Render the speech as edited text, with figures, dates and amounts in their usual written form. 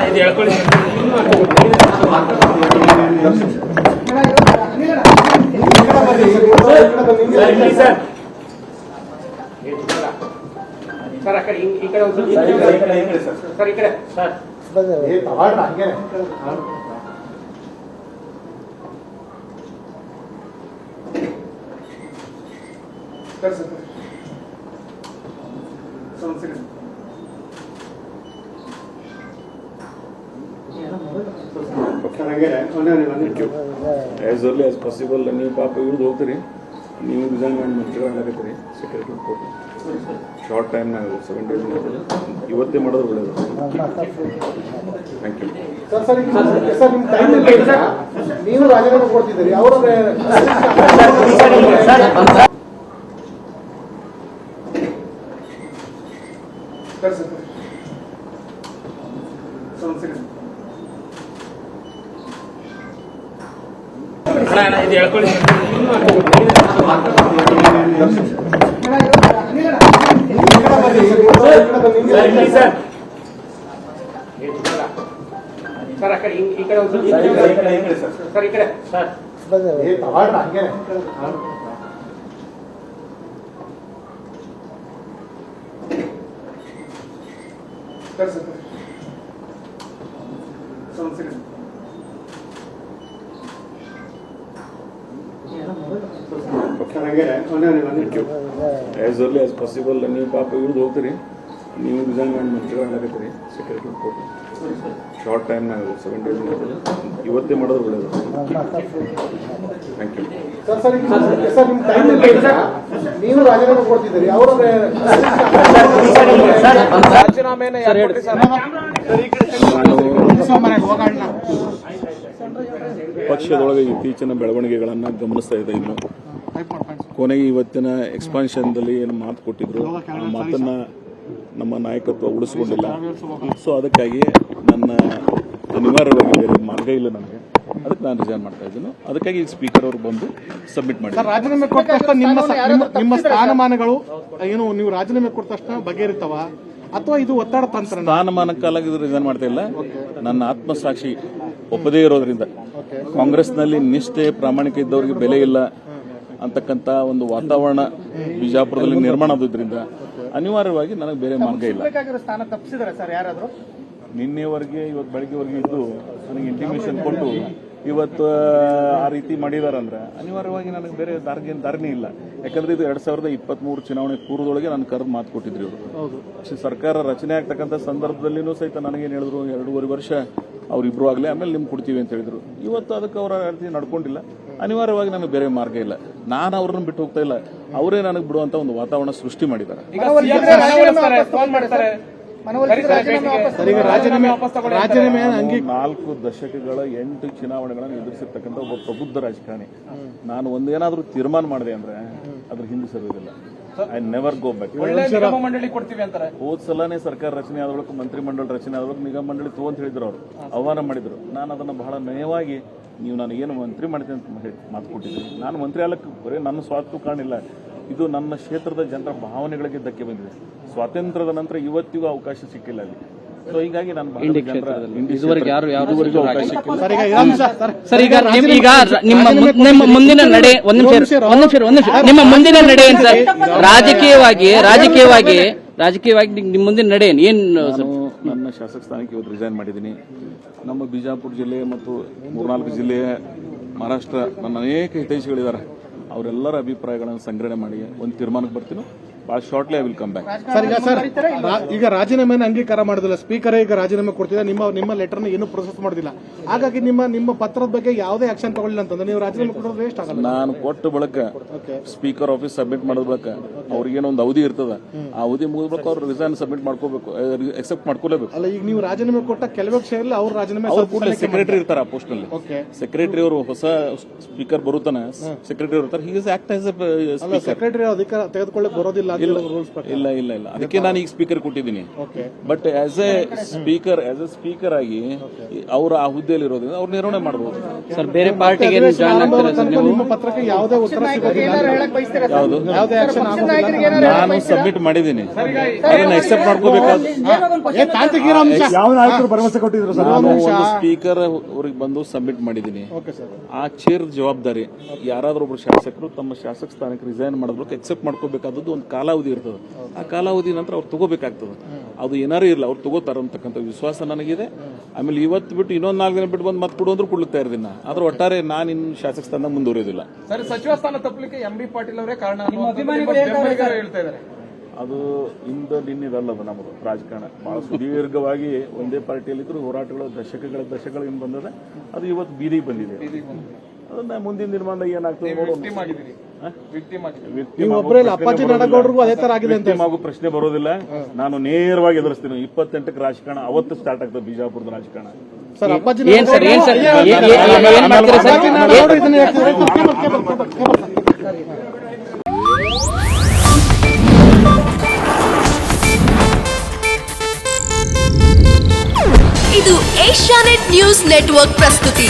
ಇದು ಹೇಳ್ಕೊಳ್ಳಿ. ಸರ್ ಆ ಕಡೆ ಈ ಕಡೆ ಒಂದು ಸರ್ ಈ ಕಡೆ sir as early as possible. ನೀವು ಪಾಪ ಇವ್ರದ್ದು ಹೋಗ್ತೀರಿ, ನೀವು ರಿಸೈನ್ ಮಾಡಿ ಮಂತ್ರಿಗಳಾಗತ್ತೀರಿ ಸೆಕ್ರೆಟರಿ ಕೊಟ್ಟು ಶಾರ್ಟ್ ಟೈಮ್ನಾಗ 7 days ಇವತ್ತೇ ಮಾಡೋದು ಒಳ್ಳೆಯದು. Thank you sir. ನೀವು ರಾಜೀನಾಮೆ ಕೊಡ್ತಿದ್ದೀರಿ, ಅವರು ಇದು ಹೇಳ್ಕೊಳ್ಳಿ. ಸರ್ ಆ ಕಡೆ ಈ ಕಡೆ ಒಂದು ಸರ್ ಈ ಕಡೆ sir as early as possible. ನೀವು ಪಾಪ ಇವ್ರದ್ದು ಹೋಗ್ತೀರಿ, ನೀವು ರಿಸೈನ್ ಮಾಡಿ ಮಂತ್ರಿಗಳಾಗತ್ತೀರಿ ಸೆಕ್ರೆಟರಿ ಕೊಟ್ಟು ಶಾರ್ಟ್ ಟೈಮ್ನಾಗ 7 days ಇವತ್ತೇ ಮಾಡೋದು ಒಳ್ಳೆಯದು. ಥ್ಯಾಂಕ್ ಯು ನೀವು ರಾಜೀನಾಮೆ ಕೊಡ್ತಿದ್ದೀರಿ, ಅವರು ಪಕ್ಷದೊಳಗೆ ಇತ್ತೀಚಿನ ಬೆಳವಣಿಗೆಗಳನ್ನು ಗಮನಿಸ್ತಾ ಇದೆ. ಇನ್ನು ಕೊನೆಗೆ ಇವತ್ತಿನ ಎಕ್ಸ್ಪಾನ್ಷನ್ದಲ್ಲಿ ಏನು ಮಾತು ಕೊಟ್ಟಿದ್ರು, ಆ ಮಾತನ್ನ ನಮ್ಮ ನಾಯಕತ್ವ ಉಳಿಸ್ಕೊಂಡಿಲ್ಲ. ಸೊ ಅದಕ್ಕಾಗಿ ನನ್ನ ಅನಿವಾರ್ಯವಾಗಿ ಬೇರೆ ಮಾರ್ಗ ಇಲ್ಲ ನನಗೆ, ಅದಕ್ಕೆ ನಾನು ರಿಸೈನ್ ಮಾಡ್ತಾ ಇದ್ದೀನಿ. ಅದಕ್ಕಾಗಿ ಈಗ ಸ್ಪೀಕರ್ ಅವರು ಬಂದು ಸಬ್ಮಿಟ್ ಮಾಡಿ. ರಾಜೀನಾಮೆ ಕೊಟ್ಟ ತಕ್ಷಣ ನಿಮ್ಮ ಸ್ಥಾನಮಾನಗಳು ಏನು ನೀವು ರಾಜೀನಾಮೆ ಕೊಟ್ಟ ತಕ್ಷಣ ಬಗೆಹರಿತಾವ ಅಥವಾ ಇದು ಒತ್ತಡ ತಂತ್ರ? ಸ್ಥಾನಮಾನಕ್ಕಾಗಿ ರಿಸೈನ್ ಮಾಡ್ತಾ ಇಲ್ಲ. ನನ್ನ ಆತ್ಮಸಾಕ್ಷಿ ಒಪ್ಪದೇ ಇರೋದ್ರಿಂದ, ಕಾಂಗ್ರೆಸ್ನಲ್ಲಿ ನಿಷ್ಠೆ ಪ್ರಾಮಾಣಿಕ ಇದ್ದವರಿಗೆ ಬೆಲೆ ಇಲ್ಲ ಅಂತಕ್ಕಂಥ ಒಂದು ವಾತಾವರಣ ಬಿಜಾಪುರದಲ್ಲಿ ನಿರ್ಮಾಣ ಆದ್ರಿಂದ ಅನಿವಾರ್ಯವಾಗಿ ನನಗೆ ಬೇರೆ ಮಾರ್ಗ ಇಲ್ಲ. ಸ್ಥಾನ ತಪ್ಪಿಸಿದಾರೆ ಸರ್ ಯಾರಾದರೂ? ನಿನ್ನೆವರೆಗೆ ಇವತ್ತು ಬೆಳಗ್ಗೆವರೆಗೆ ಇದ್ದು ನನಗೆ ಇಂಟಿಮೇಷನ್ ಕೊಟ್ಟು ಇವತ್ತು ಆ ರೀತಿ ಮಾಡಿದಾರಂದ್ರೆ ಅನಿವಾರ್ಯವಾಗಿ ನನಗೆ ಬೇರೆ ದಾರಿನೇ ಇಲ್ಲ. ಯಾಕಂದ್ರೆ ಇದು 2023 ಚುನಾವಣೆ ಪೂರ್ವದೊಳಗೆ ನಾನು ಕರೆದು ಮಾತು ಕೊಟ್ಟಿದ್ರು ಇವರು. ಸರ್ಕಾರ ರಚನೆ ಆಗ್ತಕ್ಕಂಥ ಸಂದರ್ಭದಲ್ಲಿನೂ ಸಹಿತ ನನಗೇನು ಹೇಳಿದ್ರು, 2.5 ವರ್ಷ ಅವರಿಬ್ರು ಆಗಲಿ, ಆಮೇಲೆ ನಿಮ್ಗೆ ಕೊಡ್ತೀವಿ ಅಂತ ಹೇಳಿದ್ರು. ಇವತ್ತು ಅದಕ್ಕೆ ಅವರ ರೀತಿ ನಡ್ಕೊಂಡಿಲ್ಲ. ಅನಿವಾರ್ಯವಾಗಿ ನನಗೆ ಬೇರೆ ಮಾರ್ಗ ಇಲ್ಲ. ನಾನು ಅವ್ರನ್ನ ಬಿಟ್ಟು ಹೋಗ್ತಾ ಇಲ್ಲ, ಅವರೇ ನನಗೆ ಬಿಡುವಂತ ಒಂದು ವಾತಾವರಣ ಸೃಷ್ಟಿ ಮಾಡಿದ್ದಾರೆ. 4 ದಶಕಗಳ 8 ಚುನಾವಣೆಗಳನ್ನು ಎದುರಿಸಿರ್ತಕ್ಕಂಥ ಒಬ್ಬ ಪ್ರಬುದ್ಧ ರಾಜಕಾರಣಿ. ನಾನು ಒಂದೇನಾದ್ರೂ ತೀರ್ಮಾನ ಮಾಡಿದೆ ಅಂದ್ರೆ ಅದ್ರ ಹಿಂದೆ ಸರಿಯೋದಿಲ್ಲ. I never go back. ಹೋದ್ ಸಲಾನೇ ಸರ್ಕಾರ ರಚನೆ ಆದೊಳಗೆ, ಮಂತ್ರಿ ಮಂಡಳ ರಚನೆ ಆದೊಳಗೆ ನಿಗಮ ಮಂಡಳಿ ತಗೊಂತ ಹೇಳಿದ್ರು, ಅವರು ಆಹ್ವಾನ ಮಾಡಿದ್ರು. ನಾನು ಅದನ್ನು ಬಹಳ ನಯವಾಗಿ, ನೀವು ನನಗೇನು ಮಂತ್ರಿ ಮಾಡ್ತೀನಿ ಅಂತ ಹೇಳಿ ಮಾತು ಕೊಟ್ಟಿದ್ದೀನಿ. ನಾನು ಮಂತ್ರಿ ಆಗಕ್ಕೆ ಬರೀ ನನ್ನ ಸ್ವಾರ್ಥ ಕಾರಣಿಲ್ಲ, ಇದು ನನ್ನ ಕ್ಷೇತ್ರದ ಜನರ ಭಾವನೆಗಳಿಗೆ ಧಕ್ಕೆ ಬಂದಿದೆ. ಸ್ವಾತಂತ್ರ್ಯದ ನಂತರ ಇವತ್ತಿಗೂ ಅವಕಾಶ ಸಿಕ್ಕಿಲ್ಲ ಅಲ್ಲಿ. ಸೊ ಹೀಗಾಗಿ ನಾನು ಸರ್, ಈಗ ನಿಮ್ಮ ಮುಂದಿನ ನಡೆ ನಿಮ್ಮ ಮುಂದಿನ ನಡೆ ಏನು ಸರ್? ರಾಜಕೀಯವಾಗಿ ನಿಮ್ಮ ಮುಂದಿನ ನಡೆ ಏನು? ನನ್ನ ಶಾಸಕ ಸ್ಥಾನಕ್ಕೆ ಇವತ್ತು ರಿಸೈನ್ ಮಾಡಿದ್ದೀನಿ. ನಮ್ಮ ಬಿಜಾಪುರ ಜಿಲ್ಲೆ ಮತ್ತು 3-4 ಜಿಲ್ಲೆಯ ಮಹಾರಾಷ್ಟ್ರ ನನ್ನ ಅನೇಕ ಹಿತೈಷಿಗಳಿದ್ದಾರೆ. ಅವರೆಲ್ಲರ ಅಭಿಪ್ರಾಯಗಳನ್ನು ಸಂಗ್ರಹಣೆ ಮಾಡಿ ಒಂದು ತೀರ್ಮಾನಕ್ಕೆ ಬರ್ತೀನಿ. ಭಾಳ shortly I will come back. Sir, ಈಗ ರಾಜೀನಾಮೆಯನ್ನು ಅಂಗೀಕಾರ ಮಾಡೋದಿಲ್ಲ, ಸ್ಪೀಕರ್ ಈಗ ರಾಜೀನಾಮೆ ಕೊಡ್ತಿಲ್ಲ, ನಿಮ್ಮ ಲೆಟರ್ನ ಏನು ಪ್ರೊಸೆಸ್ ಮಾಡೋದಿಲ್ಲ. ಹಾಗಾಗಿ ನಿಮ್ಮ ಪತ್ರದ ಬಗ್ಗೆ ಯಾವುದೇ ಆಕ್ಷನ್ ತಗೊಳ್ಳಿಲ್ಲ ಅಂತಂದ್ರೆ ನೀವು ರಾಜೀನಾಮೆ ಕೊಡೋದು ವೇಸ್ಟ್ ಆಗಲ್ಲ. ನಾನು ಕೊಟ್ಟ ಬಳಕ ಸ್ಪೀಕರ್ ಆಫೀಸ್ ಸಬ್ಮಿಟ್ ಮಾಡೋದ್ ಬಳಕ ಅವ್ರಿಗೇನೋ ಒಂದು ಅವಧಿ ಇರ್ತದ, ಆ ಅವಧಿ ಮುಗಿದ ಬಳಕ ಅವ್ರು ರಿಸೈನ್ ಸಬ್ಮಿಟ್ ಮಾಡ್ಕೋಬೇಕು, ಎಕ್ಸೆಪ್ಟ್ ಮಾಡ್ಕೋಲೇಬೇಕು. ಅಲ್ಲ, ಈಗ ನೀವು ರಾಜೀನಾಮೆ ಕೊಟ್ಟ ಕೆಲವೇ ಕ್ಷೇತ್ರದಲ್ಲಿ ಅವ್ರು ರಾಜೀನಾಮೆ ಸೆಕ್ರೆಟರಿ ಇರ್ತಾರೆ ಆ ಪೋಸ್ಟ್ ನಲ್ಲಿ. ಸೆಕ್ರೆಟರಿ ಅವರು ಹೊಸ ಸ್ಪೀಕರ್ ಬರುತ್ತಾನೆ, ಸೆಕ್ರೆಟರಿ ಇರ್ತಾರೆ. ಹೀಗೆ ಆಕ್ಟ್ ಆಸ್ ಎ ಸೆಕ್ರೆಟರಿ ಅಧಿಕಾರ ತೆಗೆದುಕೊಳ್ಳಕ್ಕೆ ಬರೋದಿಲ್ಲ ಇಲ್ಲ ಇಲ್ಲ ಇಲ್ಲ ಅದಕ್ಕೆ ನಾನು ಈಗ ಸ್ಪೀಕರ್ ಕೊಟ್ಟಿದ್ದೀನಿ. Okay but as A speaker ಆಗಿ ಅವರು ಆ ಹುದ್ದೆಯಲ್ಲಿ ಇರೋದ್ರಿಂದ ಅವ್ರು ನಿರ್ವಹಣೆ ಮಾಡಬಹುದು. ಸರ್ ಬೇರೆ ಪಾರ್ಟಿಗೆ ಜಾಯ್ನ್ ಆಗ್ತಾರೆ ಸರ್ ನೀವು? ನಿಮ್ಮ ಪತ್ರಕ್ಕೆ ಯಾವುದೇ ಉತ್ತರ ಸಿಗೋದಿಲ್ಲ, ಯಾವುದು ಯಾವುದೇ ಆಕ್ಷನ್ ಆಗೋದಿಲ್ಲ. ನಾನು ಸಬ್ಮಿಟ್ ಮಾಡಿದ್ದೀನಿ, ಅದನ್ನ ಅಕ್ಸೆಪ್ಟ್ ಮಾಡ್ಕೋಬೇಕಾದ ಯಾವ ನಾಯಕರು ಭರವಸೆ ಕೊಟ್ಟಿದ್ರು ಸರ್? ನಾನು ಒಂದು ಸ್ಪೀಕರ್ ಅವ್ರಿಗೆ ಬಂದು ಸಬ್ಮಿಟ್ ಮಾಡಿದ್ದೀನಿ. Okay sir. ಆ ಚೇರ್ ಜವಾಬ್ದಾರಿ ಯಾರಾದ್ರೂ ಒಬ್ರು ಶಾಸಕರು ತಮ್ಮ ಶಾಸಕ ಸ್ಥಾನಕ್ಕೆ ರಿಸೈನ್ ಮಾಡೋದಕ್ಕೆ ಎಕ್ಸೆಪ್ಟ್ ಮಾಡ್ಕೋಬೇಕಾದದ್ದು ಒಂದು ಕಾಲಾವಧಿ ಇರ್ತದೆ. ಆ ಕಾಲಾವಧಿ ನಂತರ ಅವ್ರು ತಗೋಬೇಕಾಗ್ತದೆ. ಅದು ಏನಾರು ಇರಲ್ಲ, ಅವ್ರು ತಗೋತಾರ ಅಂತಕ್ಕಂಥ ವಿಶ್ವಾಸ ನನಗಿದೆ. ಆಮೇಲೆ ಇವತ್ತು ಬಿಟ್ಟು ಇನ್ನೊಂದು 4 ದಿನ ಬಿಟ್ಟು ಬಂದು ಮತ್ತೆ ಕೊಡು ಅಂದ್ರೂ ಕೊಡ್ತಾ ಇರ್ತೀನಿ. ಆದ್ರೆ ಒಟ್ಟಾರೆ ನಾನು ಇನ್ನು ಶಾಸಕ ಸ್ಥಾನ ಮುಂದುವರಿಯೋದಿಲ್ಲ. ಸರ್ ಸಚಿವ ಸ್ಥಾನ ತಪ್ಪಲಿಕ್ಕೆ ಎಂ ಬಿ ಪಾಟೀಲ್ ಅವರೇ ಕಾರಣ ಹೇಳ್ತಾ ಇದ್ದಾರೆ. ಅದು ಇನ್ನಿದಲ್ಲ, ಅದು ನಮ್ಮದು ರಾಜಕಾರಣ ಬಹಳ ಸುದೀರ್ಘವಾಗಿ ಒಂದೇ ಪಾರ್ಟಿಯಲ್ಲಿದ್ರು ಹೋರಾಟಗಳು ದಶಕಗಳಿಂದ ಬಂದಿದೆ. ಅದು ಇವತ್ತು ಬೀದಿಗೆ ಬಂದಿದೆ. ಅದನ್ನ ಮುಂದಿನ ನಿರ್ಮಾಣ ಏನಾಗ್ತದೆ ಅಪ್ಪಾಜಿ ನಾಡಗೌಡರಿಗೂ ಅದೇ ತರ ಆಗಿದೆ ಅಂತ ಆಗೋ ಪ್ರಶ್ನೆ ಬರೋದಿಲ್ಲ. ನಾನು ನೇರವಾಗಿ ಎದುರಿಸ್ತೀನಿ. 28ಕ್ಕೆ ರಾಜಕಾರಣ ಅವತ್ತು ಸ್ಟಾರ್ಟ್ ಆಗ್ತದೆ, ಬಿಜಾಪುರದ ರಾಜಕಾರಣ. ಸರ್ ಅಪ್ಪಾಜಿ ಏನ್ ಸರ್ ಏನ್ ಮಾಡ್ತೀರಾ ಸರ್? ಇದು ಏಷ್ಯಾನೆಟ್ ನ್ಯೂಸ್ ನೆಟ್ವರ್ಕ್ ಪ್ರಸ್ತುತಿ.